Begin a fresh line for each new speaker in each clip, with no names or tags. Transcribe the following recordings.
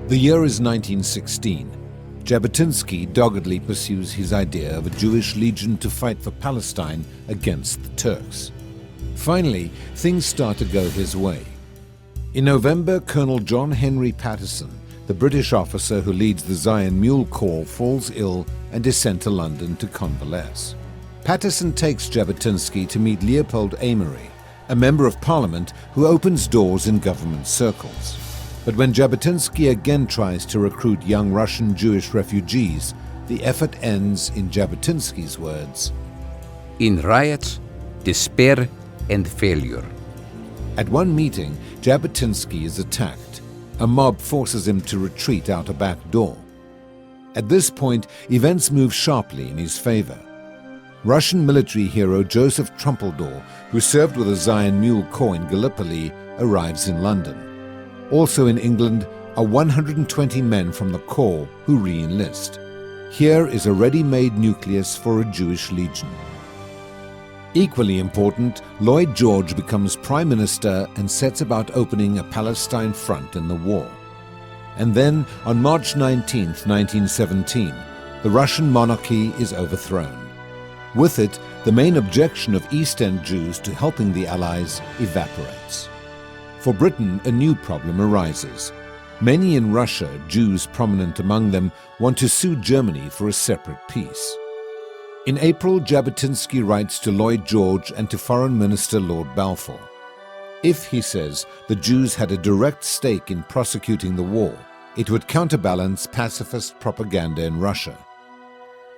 The year is 1916. Jabotinsky doggedly pursues his idea of a Jewish legion to fight for Palestine against the Turks. Finally, things start to go his way. In November, Colonel John Henry Patterson, the British officer who leads the Zion Mule Corps, falls ill and is sent to London to convalesce. Patterson takes Jabotinsky to meet Leopold Amery, a member of parliament who opens doors in government circles. But when Jabotinsky again tries to recruit young Russian Jewish refugees, the effort ends, in Jabotinsky's words,
in riots, despair, and failure.
At one meeting, Jabotinsky is attacked. A mob forces him to retreat out a back door. At this point, events move sharply in his favor. Russian military hero Joseph Trumpeldor, who served with the Zion Mule Corps in Gallipoli, arrives in London. Also in England are 120 men from the Corps who re-enlist. Here is a ready-made nucleus for a Jewish legion. Equally important, Lloyd George becomes Prime Minister and sets about opening a Palestine front in the war. And then, on March 19, 1917, the Russian monarchy is overthrown. With it, the main objection of East End Jews to helping the Allies evaporates. For Britain, a new problem arises. Many in Russia, Jews prominent among them, want to sue Germany for a separate peace. In April, Jabotinsky writes to Lloyd George and to Foreign Minister Lord Balfour. If, he says, the Jews had a direct stake in prosecuting the war, it would counterbalance pacifist propaganda in Russia.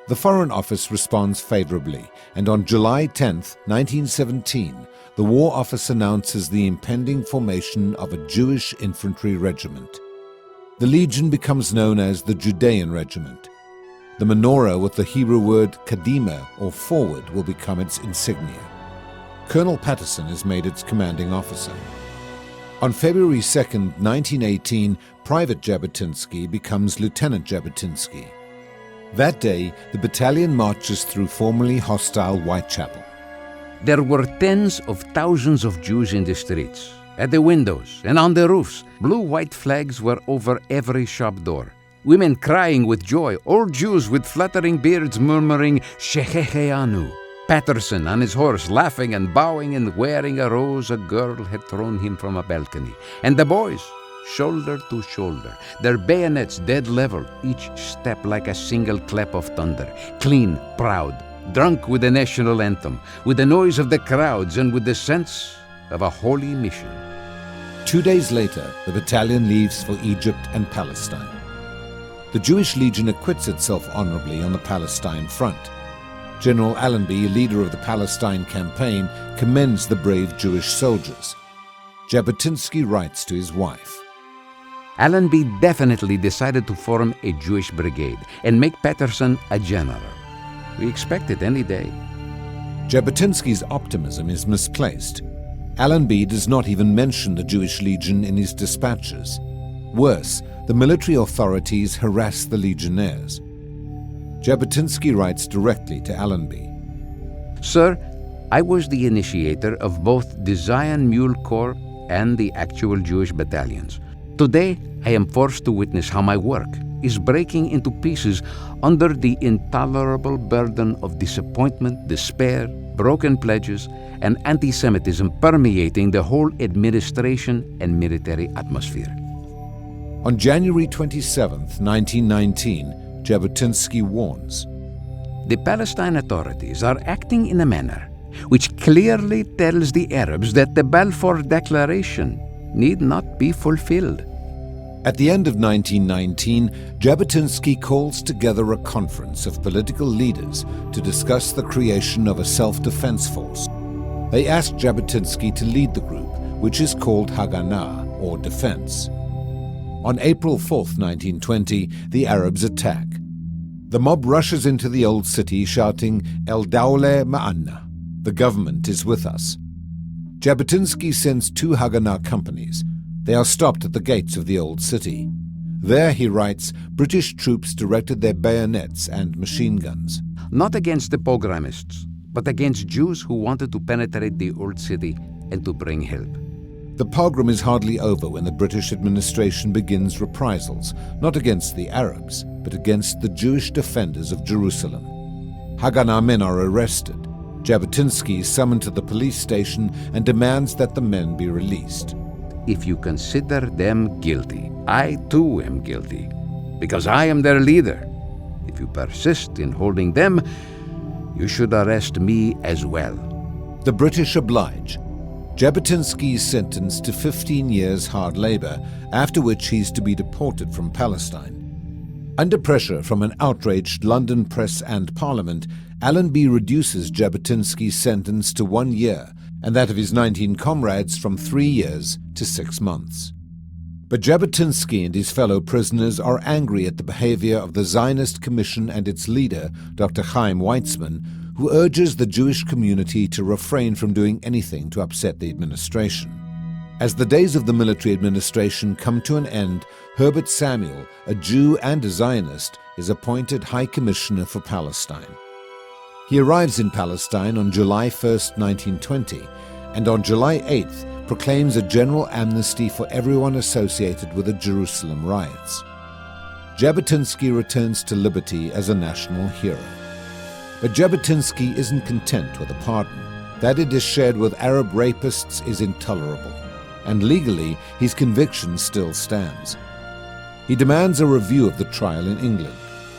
The Foreign Office responds favorably, and on July 10, 1917, the War Office announces the impending formation of a Jewish infantry regiment. The legion becomes known as the Judean Regiment. The menorah with the Hebrew word kadima, or forward, will become its insignia. Colonel Patterson is made its commanding officer. On February 2, 1918, Private Jabotinsky becomes Lieutenant Jabotinsky. That day, the battalion marches through formerly hostile Whitechapel.
There were tens of thousands of Jews in the streets, at the windows, and on the roofs. Blue-white flags were over every shop door. Women crying with joy, old Jews with fluttering beards murmuring, Shechecheanu. Patterson on his horse, laughing and bowing and wearing a rose a girl had thrown him from a balcony. And the boys, shoulder to shoulder, their bayonets dead level, each step like a single clap of thunder, clean, proud, drunk with the national anthem, with the noise of the crowds and with the sense of a holy mission.
2 days later, the battalion leaves for Egypt and Palestine. The Jewish Legion acquits itself honorably on the Palestine front. General Allenby, leader of the Palestine campaign, commends the brave Jewish soldiers. Jabotinsky writes to his wife,
Allenby definitely decided to form a Jewish brigade and make Patterson a general. We expect it any day.
Jabotinsky's optimism is misplaced. Allenby does not even mention the Jewish Legion in his dispatches. Worse, the military authorities harass the legionnaires. Jabotinsky writes directly to Allenby.
Sir, I was the initiator of both the Zion Mule Corps and the actual Jewish battalions. Today, I am forced to witness how my work is breaking into pieces under the intolerable burden of disappointment, despair, broken pledges, and anti-Semitism permeating the whole administration and military atmosphere.
On January 27, 1919, Jabotinsky warns,
the Palestine authorities are acting in a manner which clearly tells the Arabs that the Balfour Declaration need not be fulfilled.
At the end of 1919, Jabotinsky calls together a conference of political leaders to discuss the creation of a self-defense force. They ask Jabotinsky to lead the group, which is called Haganah, or defense. On April 4, 1920, the Arabs attack. The mob rushes into the old city shouting, El Dawleh Ma'anna, the government is with us. Jabotinsky sends 2 Haganah companies. They are stopped at the gates of the old city. There, he writes, British troops directed their bayonets and machine guns.
Not against the pogromists, but against Jews who wanted to penetrate the old city and to bring help.
The pogrom is hardly over when the British administration begins reprisals, not against the Arabs, but against the Jewish defenders of Jerusalem. Haganah men are arrested. Jabotinsky is summoned to the police station and demands that the men be released.
If you consider them guilty, I too am guilty, because I am their leader. If you persist in holding them, you should arrest me as well.
The British oblige. Jabotinsky is sentenced to 15 years hard labor, after which he is to be deported from Palestine. Under pressure from an outraged London press and Parliament, Allenby reduces Jabotinsky's sentence to 1 year, and that of his 19 comrades from 3 years to 6 months. But Jabotinsky and his fellow prisoners are angry at the behavior of the Zionist Commission and its leader, Dr. Chaim Weizmann, who urges the Jewish community to refrain from doing anything to upset the administration. As the days of the military administration come to an end, Herbert Samuel, a Jew and a Zionist, is appointed High Commissioner for Palestine. He arrives in Palestine on July 1, 1920, and on July 8th proclaims a general amnesty for everyone associated with the Jerusalem riots. Jabotinsky returns to liberty as a national hero. But Jabotinsky isn't content with a pardon. That it is shared with Arab rapists is intolerable, and legally his conviction still stands. He demands a review of the trial in England.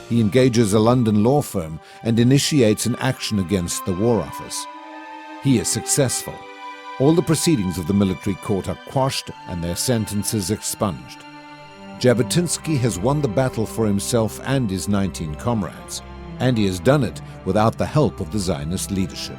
He engages a London law firm and initiates an action against the War Office. He is successful. All the proceedings of the military court are quashed and their sentences expunged. Jabotinsky has won the battle for himself and his 19 comrades, and he has done it without the help of the Zionist leadership.